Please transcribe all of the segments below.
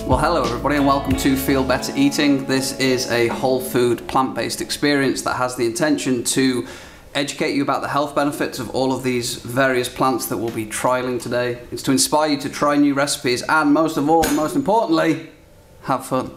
Well, hello everybody and welcome to Feel Better Eating. This is a whole food plant-based experience that has the intention to educate you about the health benefits of all of these various plants that we'll be trialing today. It's to inspire you to try new recipes and most of all, most importantly, have fun.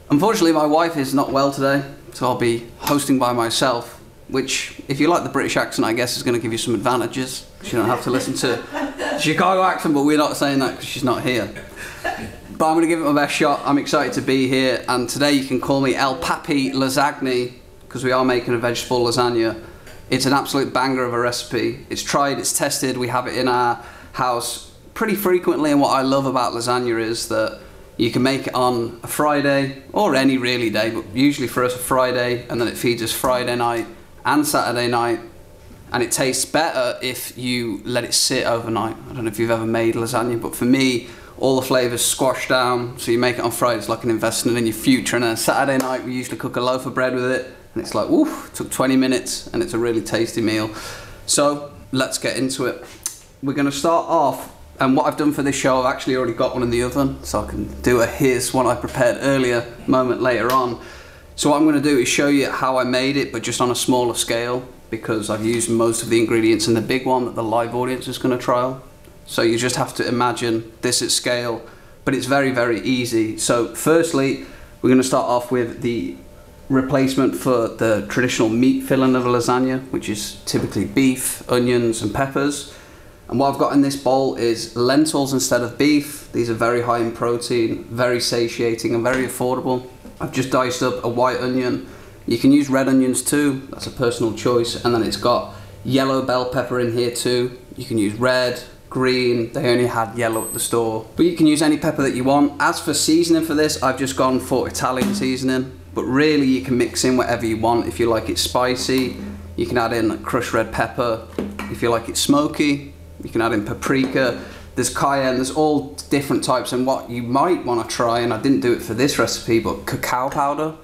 Unfortunately, my wife is not well today, so I'll be hosting by myself, which, if you like the British accent, I guess is going to give you some advantages. You don't have to listen to Chicago accent, but we're not saying that because she's not here. But I'm going to give it my best shot. I'm excited to be here, and today you can call me El Papi Lasagna because we are making a vegetable lasagna. It's an absolute banger of a recipe. It's tried, it's tested, we have it in our house pretty frequently, and what I love about lasagna is that you can make it on a Friday, or any really day, but usually for us a Friday, and then it feeds us Friday night and Saturday night, and it tastes better if you let it sit overnight. I don't know if you've ever made lasagna, but for me, all the flavours squash down, so you make it on Friday, it's like an investment in your future, and then Saturday night we usually cook a loaf of bread with it, and it's like, woof, it took 20 minutes, and it's a really tasty meal. So, let's get into it. We're going to start off, and what I've done for this show, I've actually already got one in the oven, so I can do a here's one I prepared earlier, moment later on. So what I'm going to do is show you how I made it, but just on a smaller scale, because I've used most of the ingredients in the big one that the live audience is going to trial. So you just have to imagine this at scale, but it's very, very easy. So firstly, we're going to start off with the replacement for the traditional meat filling of a lasagna, which is typically beef, onions and peppers. And what I've got in this bowl is lentils instead of beef. These are very high in protein, very satiating and very affordable. I've just diced up a white onion. You can use red onions too, that's a personal choice. And then it's got yellow bell pepper in here too. You can use red, green, they only had yellow at the store. But you can use any pepper that you want. As for seasoning for this, I've just gone for Italian seasoning. But really you can mix in whatever you want. If you like it spicy, you can add in crushed red pepper. If you like it smoky, you can add in paprika. There's cayenne, there's all different types. And what you might want to try, and I didn't do it for this recipe, but cacao powder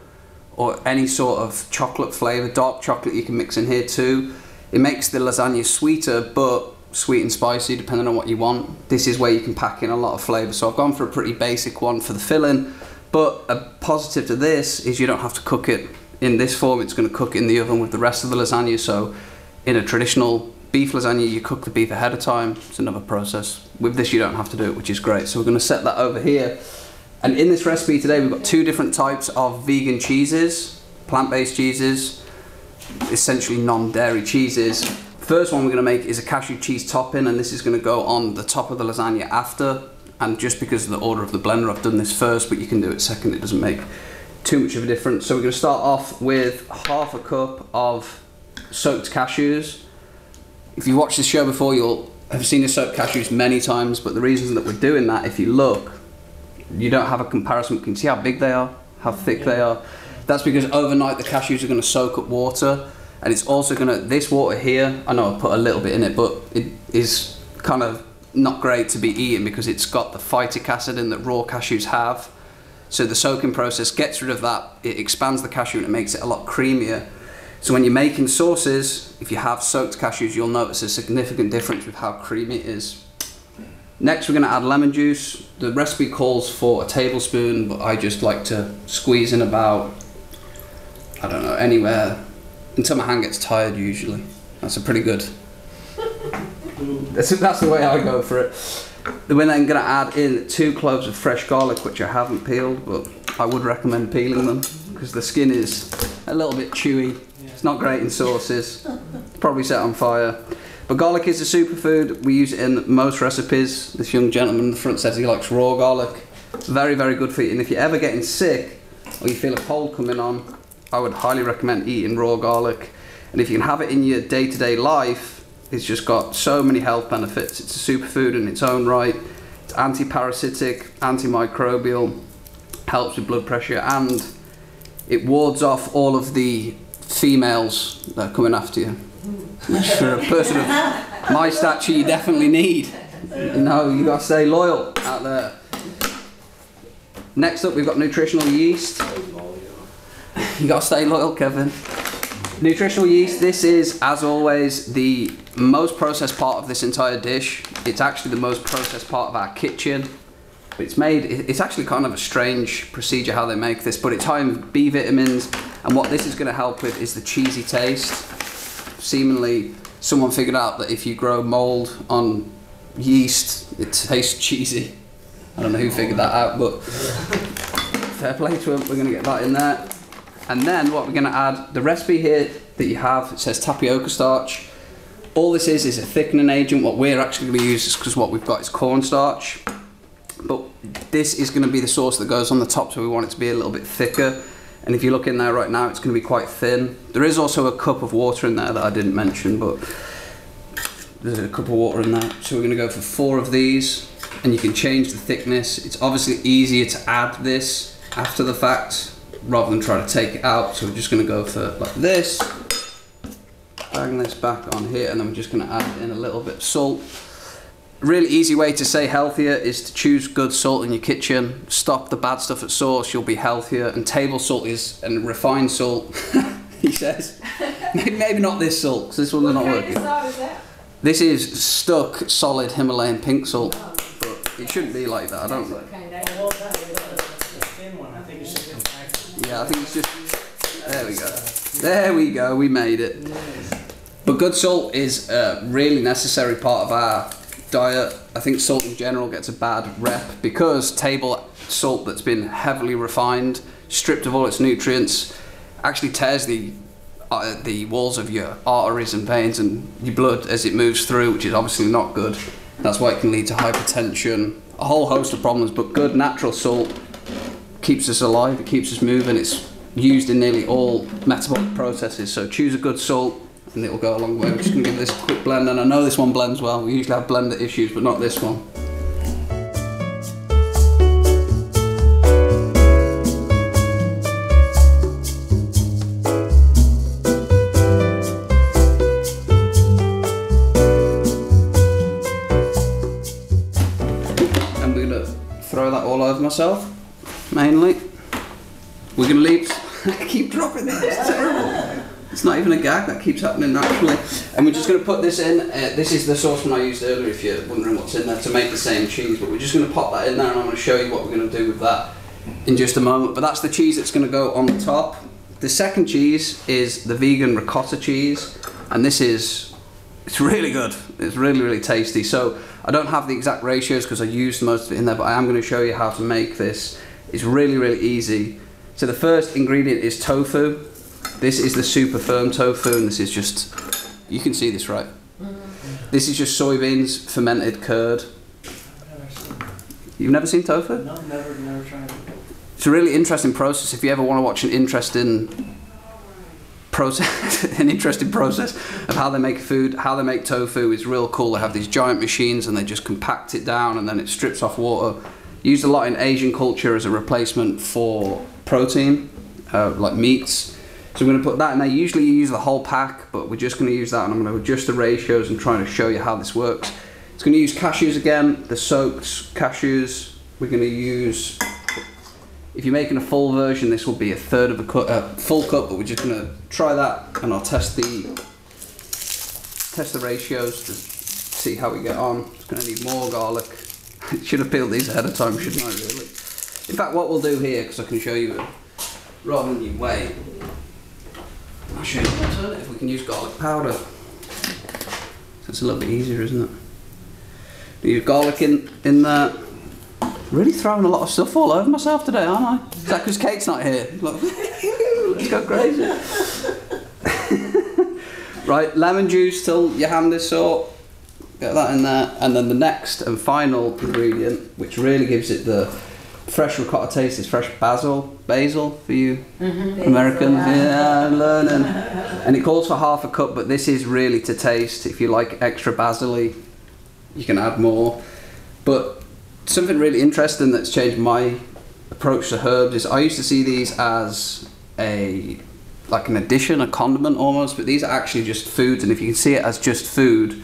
or any sort of chocolate flavour, dark chocolate you can mix in here too. It makes the lasagna sweeter, but sweet and spicy depending on what you want. This is where you can pack in a lot of flavour. So I've gone for a pretty basic one for the filling, but a positive to this is you don't have to cook it in this form. It's going to cook in the oven with the rest of the lasagna. So in a traditional beef lasagna, you cook the beef ahead of time. It's another process. With this, you don't have to do it, which is great. So we're going to set that over here. And in this recipe today, we've got two different types of vegan cheeses, plant-based cheeses, essentially non-dairy cheeses. First one we're going to make is a cashew cheese topping, and this is going to go on the top of the lasagna after. And just because of the order of the blender, I've done this first, but you can do it second. It doesn't make too much of a difference. So we're going to start off with half a cup of soaked cashews. If you watched this show before, you'll have seen the soaked cashews many times, but the reason that we're doing that, if you look, you don't have a comparison. You can see how big they are, how thick they are. That's because overnight the cashews are going to soak up water. And it's also gonna, this water here, I know I put a little bit in it, but it is kind of not great to be eaten because it's got the phytic acid in that raw cashews have. So the soaking process gets rid of that, it expands the cashew and it makes it a lot creamier. So when you're making sauces, if you have soaked cashews, you'll notice a significant difference with how creamy it is. Next we're gonna add lemon juice. The recipe calls for a tablespoon, but I just like to squeeze in about, I don't know, anywhere, until my hand gets tired usually. That's a pretty good, that's the way I go for it. We're then going to add in 2 cloves of fresh garlic, which I haven't peeled, but I would recommend peeling them because the skin is a little bit chewy. It's not great in sauces, probably set on fire. But garlic is a superfood, we use it in most recipes. This young gentleman in the front says he likes raw garlic. Very, very good for you. And if you're ever getting sick or you feel a cold coming on, I would highly recommend eating raw garlic. And if you can have it in your day-to-day life, it's just got so many health benefits. It's a superfood in its own right. It's anti-parasitic, antimicrobial, helps with blood pressure, and it wards off all of the females that are coming after you. Which for a person of my stature you definitely need. You know, you gotta stay loyal out there. Next up we've got nutritional yeast. You gotta stay loyal, Kevin. Nutritional yeast, this is, as always, the most processed part of this entire dish. It's actually the most processed part of our kitchen. But it's actually kind of a strange procedure how they make this, but it's high in B vitamins, and what this is going to help with is the cheesy taste. Seemingly, someone figured out that if you grow mold on yeast, it tastes cheesy. I don't know who figured that out, but fair play to them. We're going to get that in there. And then what we're going to add, the recipe here that you have, it says tapioca starch. All this is a thickening agent. What we're actually going to use is, because what we've got is cornstarch. But this is going to be the sauce that goes on the top, so we want it to be a little bit thicker. And if you look in there right now, it's going to be quite thin. There is also a cup of water in there that I didn't mention, but there's a cup of water in there. So we're going to go for 4 of these, and you can change the thickness. It's obviously easier to add this after the fact rather than try to take it out. So we're just going to go for like this, bang this back on here, and then we're just going to add in a little bit of salt. A really easy way to stay healthier is to choose good salt in your kitchen. Stop the bad stuff at source, you'll be healthier. And table salt is, and refined salt, he says. Maybe not this salt, because this one's not working. What kind of salt is that? This is stuck solid Himalayan pink salt, but it shouldn't be like that. I don't know. Yeah, I think it's just, there we go. There we go, we made it. But good salt is a really necessary part of our diet. I think salt in general gets a bad rep because table salt that's been heavily refined, stripped of all its nutrients, actually tears the walls of your arteries and veins and your blood as it moves through, which is obviously not good. That's why it can lead to hypertension, a whole host of problems. But good natural salt keeps us alive, it keeps us moving. It's used in nearly all metabolic processes, so choose a good salt and it will go a long way. We're just going to give this a quick blend, and I know this one blends well. We usually have blender issues, but not this one. And we're going to throw that all over myself, mainly. We're going to leave, I keep dropping this, it's terrible. It's not even a gag, that keeps happening naturally. And we're just going to put this in. This is the saucepan I used earlier, if you're wondering what's in there, to make the same cheese. But we're just going to pop that in there, and I'm going to show you what we're going to do with that in just a moment. But that's the cheese that's going to go on the top. The second cheese is the vegan ricotta cheese, and it's really good. It's really, really tasty. So I don't have the exact ratios because I used most of it in there, but I am going to show you how to make this. It's really, really easy. So the first ingredient is tofu. This is the super firm tofu, and this is just, you can see this, right? This is just soybeans, fermented curd. You've never seen tofu? No, never tried it. It's a really interesting process. If you ever want to watch an interesting process, of how they make food, how they make tofu is real cool. They have these giant machines and they just compact it down and then it strips off water. Used a lot in Asian culture as a replacement for protein, like meats. So I'm going to put that in there. Usually you use the whole pack, but we're just going to use that, and I'm going to adjust the ratios and try to show you how this works. It's going to use cashews again, the soaked cashews. We're going to use, if you're making a full version, this will be a third of a cup, full cup, but we're just going to try that, and I'll test the ratios to see how we get on. It's going to need more garlic. I should have peeled these ahead of time, shouldn't I, really? In fact, what we'll do here, because I can show you it, rather than you wait, I'll show you an alternative. We can use garlic powder. So it's a little bit easier, isn't it? We use garlic in there. Really throwing a lot of stuff all over myself today, aren't I? Is that because Kate's not here? Look, let's go crazy. Right, lemon juice till your hand is sore. Get that in there. And then the next and final ingredient, which really gives it the fresh ricotta taste, is fresh basil for you Americans. Yeah, learning. And it calls for half a cup, but this is really to taste. If you like extra basil-y, you can add more. But something really interesting that's changed my approach to herbs is I used to see these as like an addition, a condiment almost, but these are actually just foods, and if you can see it as just food,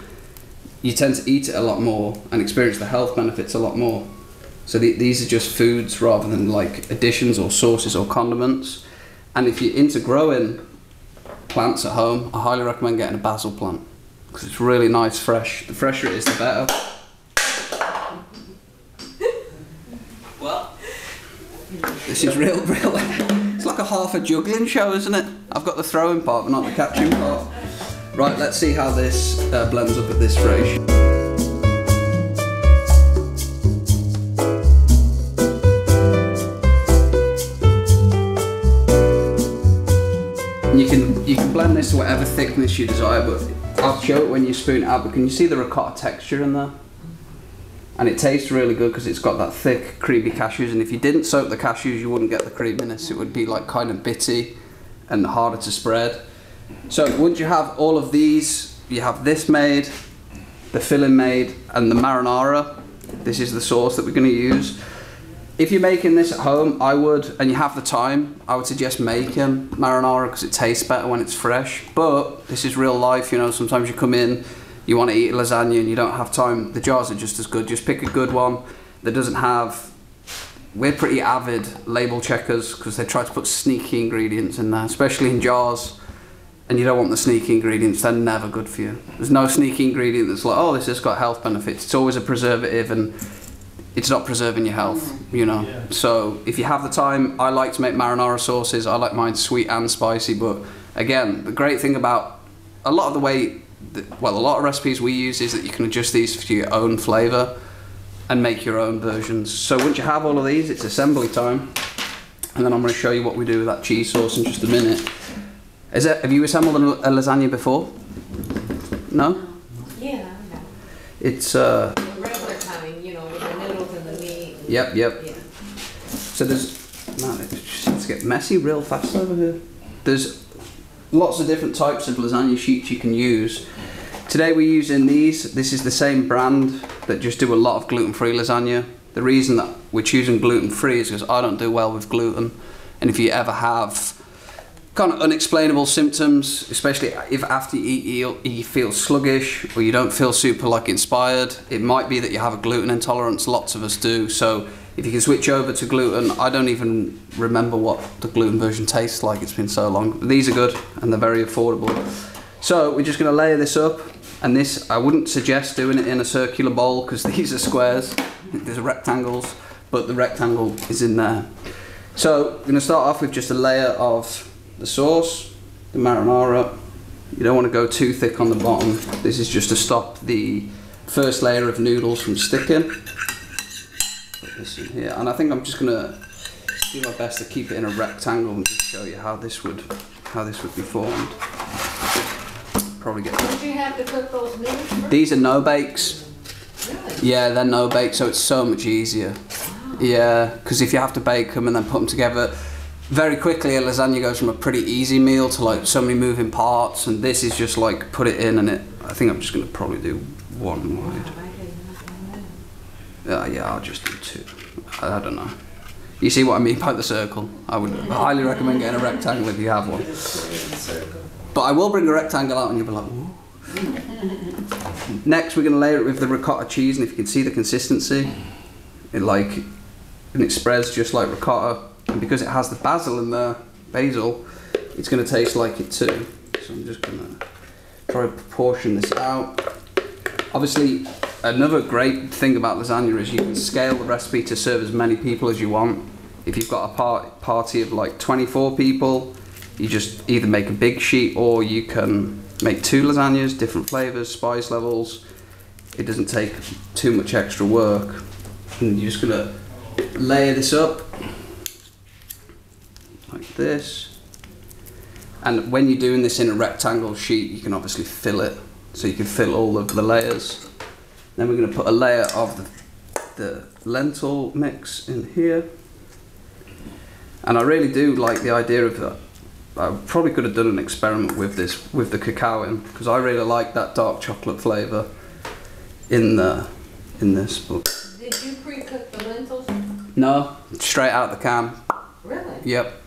you tend to eat it a lot more and experience the health benefits a lot more. So these are just foods rather than like additions or sauces or condiments. And if you're into growing plants at home, I highly recommend getting a basil plant because it's really nice, fresh. The fresher it is, the better. This is real. It's like a half a juggling show, isn't it? I've got the throwing part, but not the catching part. Right, let's see how this blends up at this ratio. You can blend this to whatever thickness you desire, but I'll show it when you spoon it out. But can you see the ricotta texture in there? And it tastes really good because it's got that thick, creamy cashews. And if you didn't soak the cashews, you wouldn't get the creaminess. It would be like kind of bitty and harder to spread. So once you have all of these, you have this made, the filling made, and the marinara. This is the sauce that we're going to use. If you're making this at home, I would, and you have the time, I would suggest making marinara because it tastes better when it's fresh. But this is real life, you know, sometimes you come in, you want to eat lasagna and you don't have time. The jars are just as good. Just pick a good one that doesn't have... We're pretty avid label checkers because they try to put sneaky ingredients in there, especially in jars. And you don't want the sneaky ingredients, they're never good for you. There's no sneaky ingredient that's like, oh, this has got health benefits. It's always a preservative and it's not preserving your health, you know. Yeah. So if you have the time, I like to make marinara sauces. I like mine sweet and spicy, but again, the great thing about a lot of the way, a lot of recipes we use is that you can adjust these to your own flavour and make your own versions. So once you have all of these, it's assembly time. And then I'm going to show you what we do with that cheese sauce in just a minute. Have you assembled a lasagna before? No? Yeah, I have. It's the regular kind, you know, with the noodles and the meat. Yep. Yeah. So man, it just seems to get messy real fast over here. There's lots of different types of lasagna sheets you can use. Today we're using these. This is the same brand that just do a lot of gluten-free lasagna. The reason that we're choosing gluten-free is because I don't do well with gluten, and if you ever have kind of unexplainable symptoms, especially if after you eat you feel sluggish or you don't feel super like inspired, it might be that you have a gluten intolerance. Lots of us do. So if you can switch over to gluten, I don't even remember what the gluten version tastes like, it's been so long. These are good and they're very affordable. So we're just going to layer this up, and this, I wouldn't suggest doing it in a circular bowl because these are squares, these are rectangles, but the rectangle is in there. So we're going to start off with just a layer of the sauce, the marinara. You don't want to go too thick on the bottom. This is just to stop the first layer of noodles from sticking. Put this in here, and I think I'm just going to do my best to keep it in a rectangle and just show you how this would be formed. Probably get. Did you have to cook those noodles first? These are no bakes. Really? Yeah, they're no bake, so it's so much easier. Wow. Yeah, because if you have to bake them and then put them together. Very quickly, a lasagna goes from a pretty easy meal to like so many moving parts, and this is just like put it in, and I think I'm just going to probably do one wide. Yeah, I'll just do two. I don't know. You see what I mean by the circle? I would highly recommend getting a rectangle if you have one. But I will bring a rectangle out and you'll be like, whoa. Next, we're going to layer it with the ricotta cheese, and if you can see the consistency, it spreads just like ricotta. And because it has the basil in there, basil, it's going to taste like it too. So I'm just going to try to proportion this out. Obviously, another great thing about lasagna is you can scale the recipe to serve as many people as you want. If you've got a party of like 24 people, you just either make a big sheet or you can make 2 lasagnas, different flavors, spice levels. It doesn't take too much extra work. And you're just going to layer this up like this, and when you're doing this in a rectangle sheet, you can obviously fill it, so you can fill all of the layers. Then we're going to put a layer of the lentil mix in here, and I really do like the idea of that. I probably could have done an experiment with this, with the cacao in, because I really like that dark chocolate flavour in this. But did you pre-cook the lentils? No, straight out the can. Really? Yep.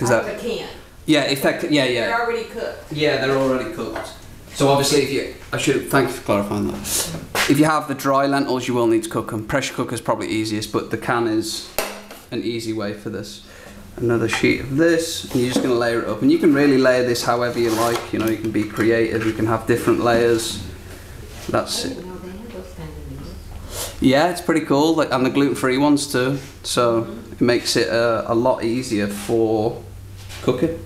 Out of the can? Yeah, yeah. They're already cooked? Yeah, they're already cooked. So obviously, thank you for clarifying that. If you have the dry lentils, you will need to cook them. Pressure cooker is probably easiest, but the can is an easy way for this. Another sheet of this, and you're just going to layer it up. And you can really layer this however you like. You know, you can be creative. You can have different layers. That's it. Yeah, it's pretty cool, and the gluten-free ones too. So It makes it a lot easier for cooking.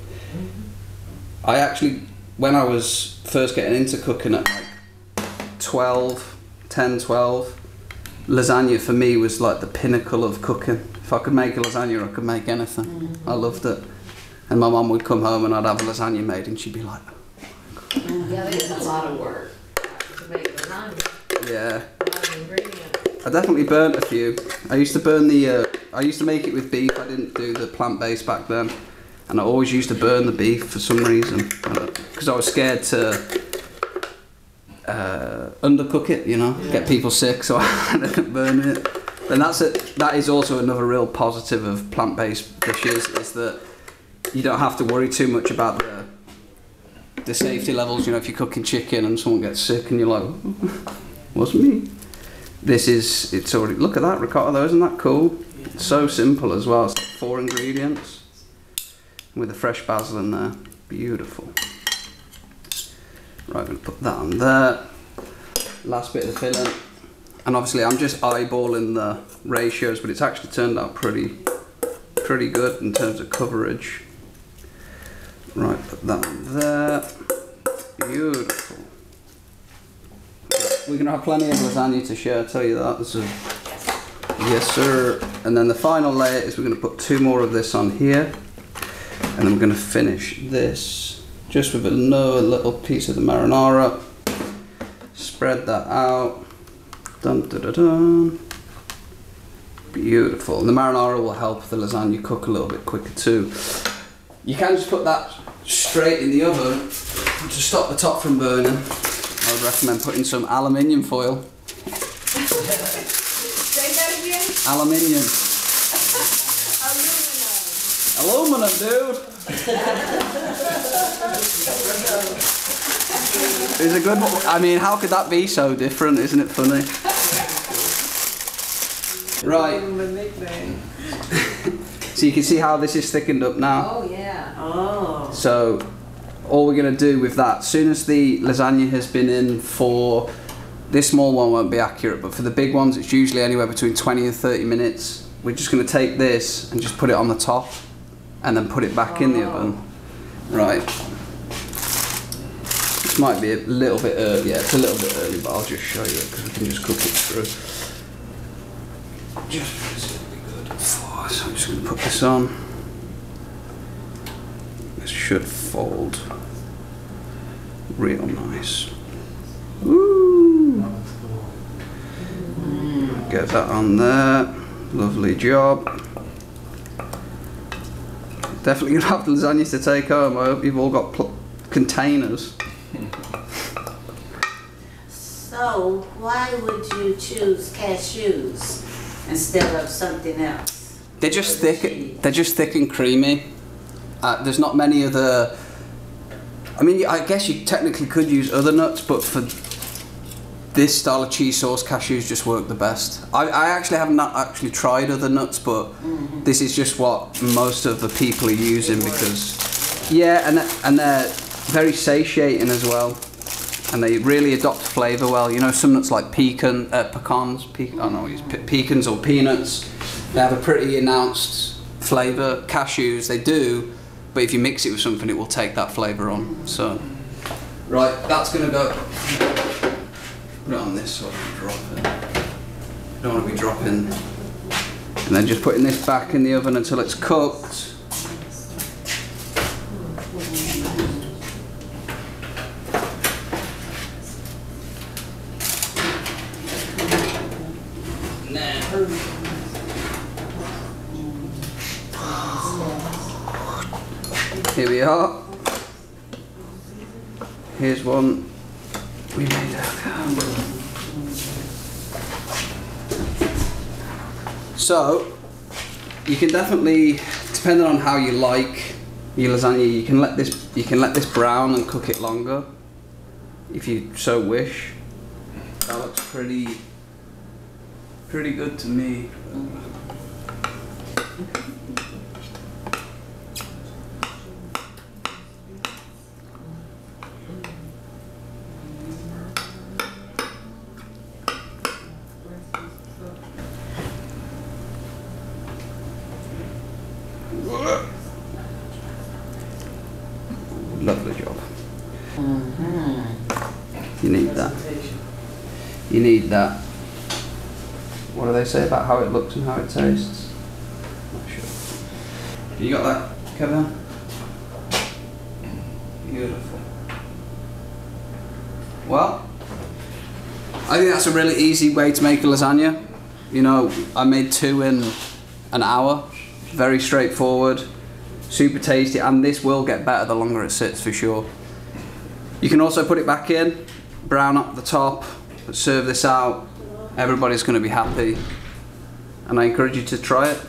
I actually, when I was first getting into cooking at like 10, 12, lasagna for me was like the pinnacle of cooking. If I could make a lasagna, I could make anything. I loved it. And my mum would come home and I'd have a lasagna made and she'd be like, Yeah, it's a lot of work to make lasagna. yeah. A lot of ingredients. I definitely burnt a few. I used to burn I used to make it with beef. I didn't do the plant-based back then. And I always used to burn the beef for some reason. Because I was scared to undercook it, you know, get people sick, so I didn't burn it. And that is also another real positive of plant-based dishes, is that you don't have to worry too much about the safety levels. You know, if you're cooking chicken and someone gets sick and you're like, wasn't me. It's already, look at that ricotta though, isn't that cool? It's so simple as well. It's like 4 ingredients with the fresh basil in there. Beautiful. Right, I'm going to put that on there. Last bit of the filling. And obviously I'm just eyeballing the ratios, but it's actually turned out pretty good in terms of coverage. Right, put that on there. Beautiful. We're going to have plenty of lasagna to share, I tell you that. Yes sir. And then the final layer is we're going to put 2 more of this on here. And then we're going to finish this just with another little piece of the marinara. Spread that out. Dun, dun, dun, dun. Beautiful. And the marinara will help the lasagna cook a little bit quicker too. You can just put that straight in the oven to stop the top from burning. I would recommend putting some aluminium foil. Say that again? Aluminium. Aluminum, dude. It's a good one. I mean, how could that be so different? Isn't it funny? Right. So you can see how this is thickened up now. Oh, yeah. Oh. So all we're going to do with that, as soon as the lasagna has been in for, this small one won't be accurate, but for the big ones it's usually anywhere between 20 and 30 minutes. We're just going to take this and just put it on the top and then put it back in the oven. Right. This might be a little bit early, yeah, it's a little bit early, but I'll just show you it because we can just cook it through. Just because it'll be good. So I'm just going to put this on. This should fold real nice. Woo! Get that on there. Lovely job. Definitely gonna have lasagnas to take home. I hope you've all got containers. So, why would you choose cashews instead of something else? They're just thick. They're just thick and creamy. There's not many other. I mean, I guess you technically could use other nuts, but for this style of cheese sauce, cashews just work the best. I actually have not actually tried other nuts, but this is just what most of the people are using because, yeah, and they're very satiating as well, and they really adopt flavour well. You know, some nuts like pecans or peanuts, they have a pretty announced flavour. Cashews, they do, but if you mix it with something, it will take that flavour on. So, right, that's gonna go. Put it on this so I can drop it. Don't want to be dropping. And then just putting this back in the oven until it's cooked. Now. Here we are. Here's one we made earlier. So you can definitely, depending on how you like your lasagna, you can let this brown and cook it longer if you so wish. That looks pretty good to me. Lovely job. You need that. You need that. What do they say about how it looks and how it tastes? Not sure. You got that, Kevin? Beautiful. Well, I think that's a really easy way to make a lasagna. You know, I made 2 in an hour. Very straightforward, super tasty, and this will get better the longer it sits for sure. You can also put it back in, brown up the top, serve this out. Everybody's going to be happy, and I encourage you to try it.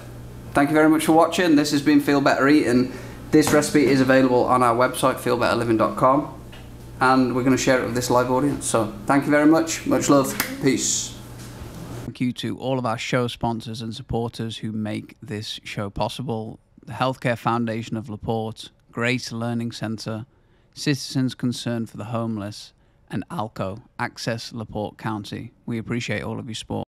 Thank you very much for watching. This has been Feel Better Eating. This recipe is available on our website, feelbetterliving.com, and we're going to share it with this live audience. So thank you very much. Much love. Peace. Thank you to all of our show sponsors and supporters who make this show possible. The Healthcare Foundation of LaPorte, Grace Learning Center, Citizens Concerned for the Homeless, and ALCO, Access LaPorte County. We appreciate all of your support.